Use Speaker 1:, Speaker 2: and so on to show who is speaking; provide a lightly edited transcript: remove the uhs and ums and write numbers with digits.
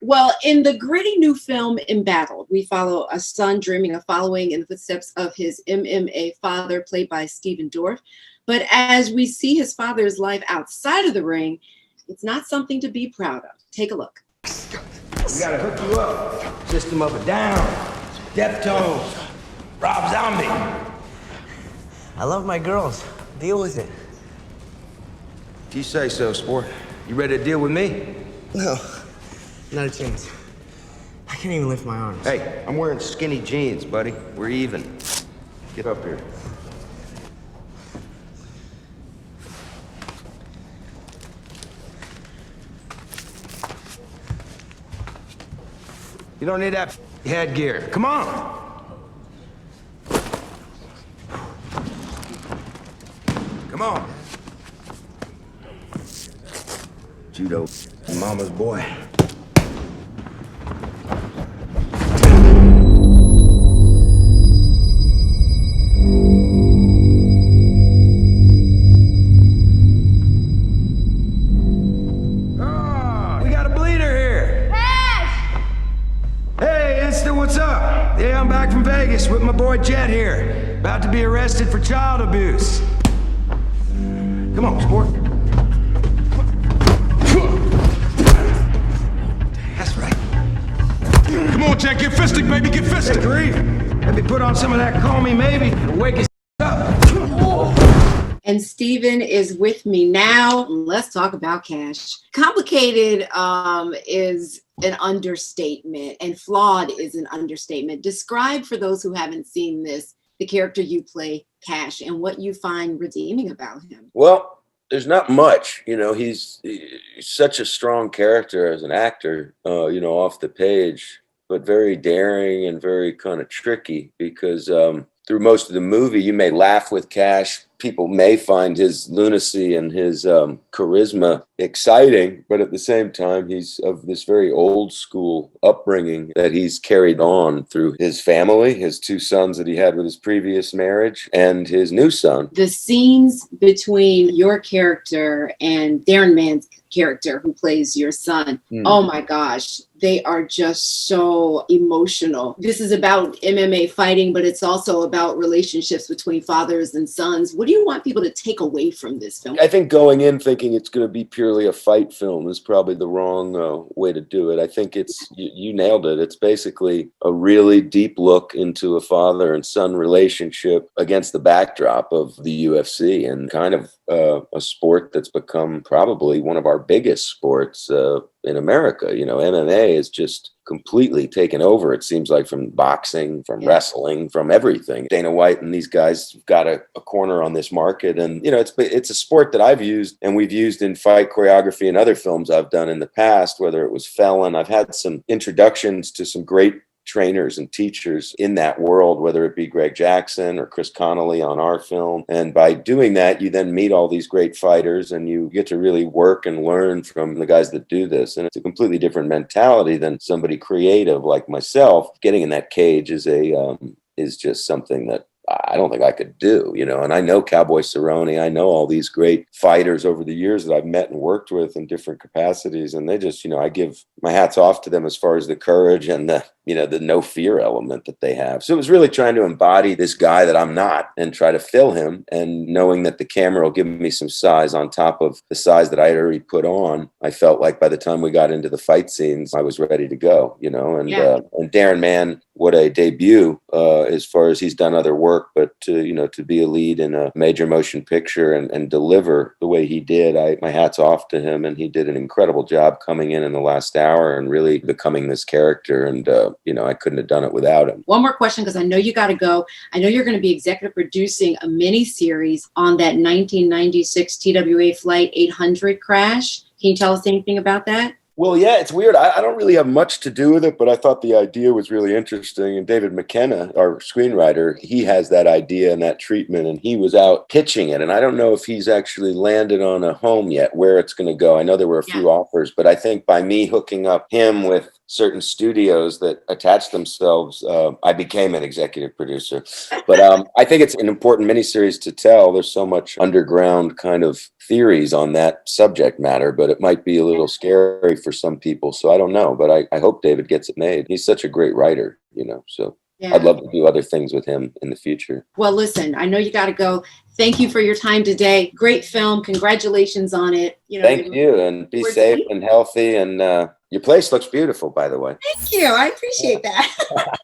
Speaker 1: Well, in the gritty new film Embattled, we follow a son dreaming of following in the footsteps of his MMA father, played by Stephen Dorff. But as we see his father's life outside of the ring, it's not something to be proud of. Take a look.
Speaker 2: We gotta hook you up. System of a down. Deftones. Rob Zombie.
Speaker 3: I love my girls. Deal with it.
Speaker 2: If you say so, sport. You ready to deal with me?
Speaker 3: No, not a chance. I can't even lift my arms.
Speaker 2: Hey, I'm wearing skinny jeans, buddy. We're even. Get up here. You don't need that headgear. Come on. Come on. Judo, mama's boy. Oh, we got a bleeder here. Hey, Instant, what's up? Yeah, I'm back from Vegas with my boy Jet here. About to be arrested for child abuse. Come on, sport. That's right.
Speaker 4: Come on, Jack, get fisted, baby, get fisted.
Speaker 2: Hey, grief. Let me put on some of that Call Me Maybe. It'll wake his up.
Speaker 1: And Steven is with me now. Let's talk about Cash. Complicated is an understatement, and flawed is an understatement. Describe for those who haven't seen this, the character you play, Cash, and what you find redeeming about him.
Speaker 5: Well, there's not much, he's such a strong character as an actor, off the page, but very daring and very kind of tricky because through most of the movie, you may laugh with Cash. People may find his lunacy and his charisma exciting, but at the same time, he's of this very old school upbringing that he's carried on through his family, his two sons that he had with his previous marriage, and his new son.
Speaker 1: The scenes between your character and Darren Mann's character, who plays your son, oh my gosh, they are just so emotional. This is about MMA fighting, but it's also about relationships between fathers and sons. What do you want people to take away from this film?
Speaker 5: I think going in thinking it's going to be purely a fight film is probably the wrong way to do it. I think you nailed it. It's basically a really deep look into a father and son relationship against the backdrop of the UFC and kind of a sport that's become probably one of our biggest sports in America. MMA is just completely taken over, it seems like, from boxing, from wrestling, from everything. Dana White and these guys have got a corner on this market. And, it's a sport that I've used and we've used in fight choreography and other films I've done in the past, whether it was Felon. I've had some introductions to some great trainers and teachers in that world, whether it be Greg Jackson or Chris Connolly on our film. And by doing that, you then meet all these great fighters and you get to really work and learn from the guys that do this. And it's a completely different mentality than somebody creative like myself. Getting in that cage is just something that I don't think I could do, and I know Cowboy Cerrone. I know all these great fighters over the years that I've met and worked with in different capacities. And they just, I give my hats off to them as far as the courage and the no fear element that they have. So it was really trying to embody this guy that I'm not and try to fill him, and knowing that the camera will give me some size on top of the size that I had already put on. I felt like by the time we got into the fight scenes, I was ready to go, and Darren Mann, what a debut as far as he's done other work, but to be a lead in a major motion picture and deliver the way he did, my hat's off to him. And he did an incredible job coming in the last hour and really becoming this character. And, I couldn't have done it without him.
Speaker 1: One more question, because I know you got to go. I know you're going to be executive producing a mini series on that 1996 TWA Flight 800 crash. Can you tell us anything about that?
Speaker 5: Well, yeah, it's weird. I don't really have much to do with it, but I thought the idea was really interesting. And David McKenna, our screenwriter, he has that idea and that treatment, and he was out pitching it. And I don't know if he's actually landed on a home yet where it's going to go. I know there were a few offers, but I think by me hooking up him with certain studios that attach themselves. I became an executive producer, but I think it's an important miniseries to tell. There's so much underground kind of theories on that subject matter, but it might be a little scary for some people. So I don't know, but I hope David gets it made. He's such a great writer, you know, so
Speaker 1: Yeah.
Speaker 5: I'd love to do other things with him in the future.
Speaker 1: Well, listen, I know you got to go. Thank you for your time today. Great film. Congratulations on it. You know,
Speaker 5: Thank you, and be safe and healthy. And your place looks beautiful, by the way.
Speaker 1: Thank you. I appreciate that.